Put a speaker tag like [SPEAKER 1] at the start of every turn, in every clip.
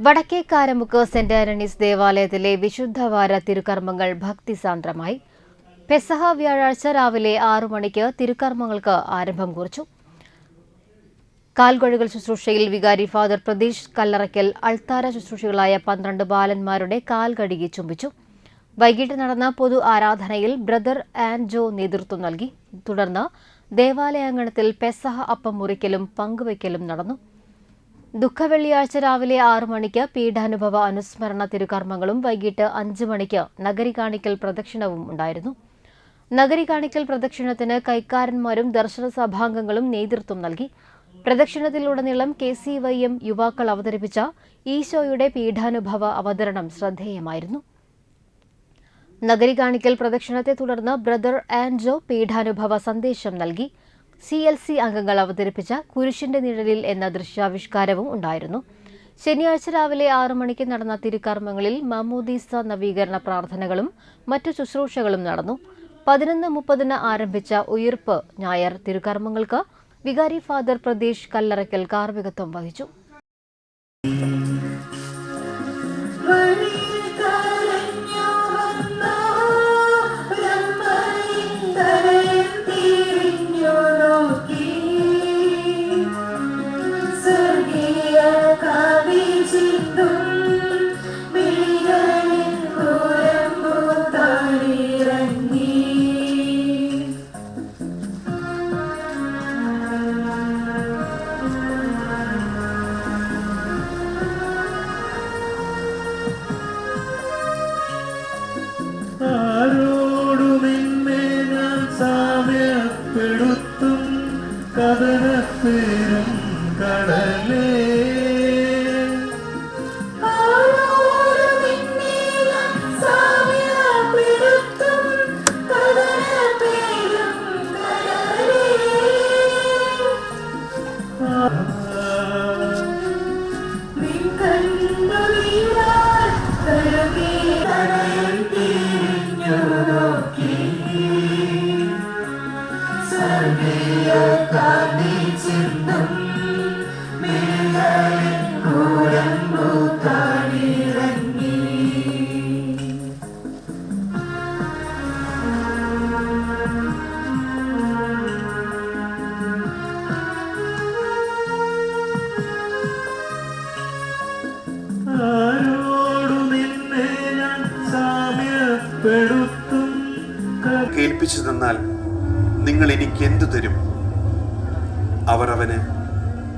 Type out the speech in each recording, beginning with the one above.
[SPEAKER 1] Vadakkekaramukku saint Antony's ദേവാലയത്തിലെ വിശുദ്ധവാര തിരുക്കർമ്മങ്ങൾ ഭക്തിസാന്ദ്രമായി. പെസഹ വ്യാഴാഴ്ച രാവിലെ 6 മണിക്ക് തിരുക്കർമ്മങ്ങൾക്ക് ആരംഭം കുറിച്ചു. കാൽകഴുകൽ ശുശ്രൂഷയിൽ വികാരി ഫാദർ പ്രതീഷ് കല്ലറയ്ക്കൽ അൾത്താര ശുശ്രൂഷകളായ 12 ബാലന്മാരുടെ കാൽ കഴുകി ചുംബിച്ചു. വൈകിട്ട് നടന്ന പൊതു ആരാധനയിൽ ബ്രദർ ആൻജോ നേതൃത്വം നൽകി. തുടർന്ന് ദേവാലയാങ്കണത്തിൽ പെസഹ അപ്പം മുറിക്കലും പങ്കുവയ്ക്കലും നടന്നു. ദുഃഖവെള്ളിയാഴ്ച രാവിലെ 6 മണിക്ക് പീഠാനുഭവ അനുസ്മരണ തിരുക്കർമ്മങ്ങളും വൈകിട്ട് 5 മണിക്ക് നഗരി കാണിക്കൽ പ്രദക്ഷിണവും ഉണ്ടായിരുന്നു. നഗരി കാണിക്കൽ പ്രദക്ഷിണത്തിന് കൈക്കാരന്മാരും ദർശന സഭാംഗങ്ങളും നേതൃത്വം നൽകി. പ്രദക്ഷിണത്തിലുടനീളം KCYM യുവാക്കൾ അവതരിപ്പിച്ച ഈശോയുടെ പീഠാനുഭവ അവതരണം ശ്രദ്ധേയമായിരുന്നു. നഗരി കാണിക്കൽ പ്രദക്ഷിണത്തെ തുടർന്ന് ബ്രദർ ആൻജോ പീഠാനുഭവ സന്ദേശം നൽകി. CLC അംഗങ്ങൾ അവതരിപ്പിച്ച കുരിശിന്റെ നിഴലിൽ എന്ന ദൃശ്യാവിഷ്കാരവും ഉണ്ടായിരുന്നു. ശനിയാഴ്ച രാവിലെ 6 മണിക്ക് നടന്ന തിരുക്കർമ്മങ്ങളിൽ മാമോദീസ നവീകരണ പ്രാർത്ഥനകളും മറ്റു ശുശ്രൂഷകളും നടന്നു. 11:30 ആരംഭിച്ച ഉയിർപ്പ് ഞായർ തിരുക്കർമ്മങ്ങൾക്ക് വികാരി ഫാദർ പ്രതീഷ് കല്ലറയ്ക്കൽ കാർമ്മികത്വം വഹിച്ചു.
[SPEAKER 2] കടലപ്പേരും കടലേ
[SPEAKER 3] കേൾപ്പിച്ചു തന്നാൽ നിങ്ങൾ എനിക്ക് എന്തു തരും? അവർ അവന്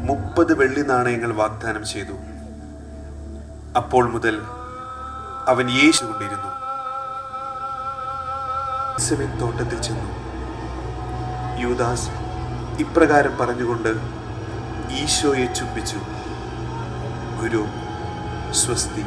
[SPEAKER 3] 30 വെള്ളി നാണയങ്ങൾ വാഗ്ദാനം ചെയ്തു. അപ്പോൾ മുതൽ അവൻ യേശു കൊണ്ടിരുന്നു. തോട്ടത്തിൽ ചെന്നു. യൂദാസ് ഇപ്രകാരം പറഞ്ഞുകൊണ്ട് ഈശോയെ ചുംബിച്ചു. ഗുരു, സ്വസ്തി.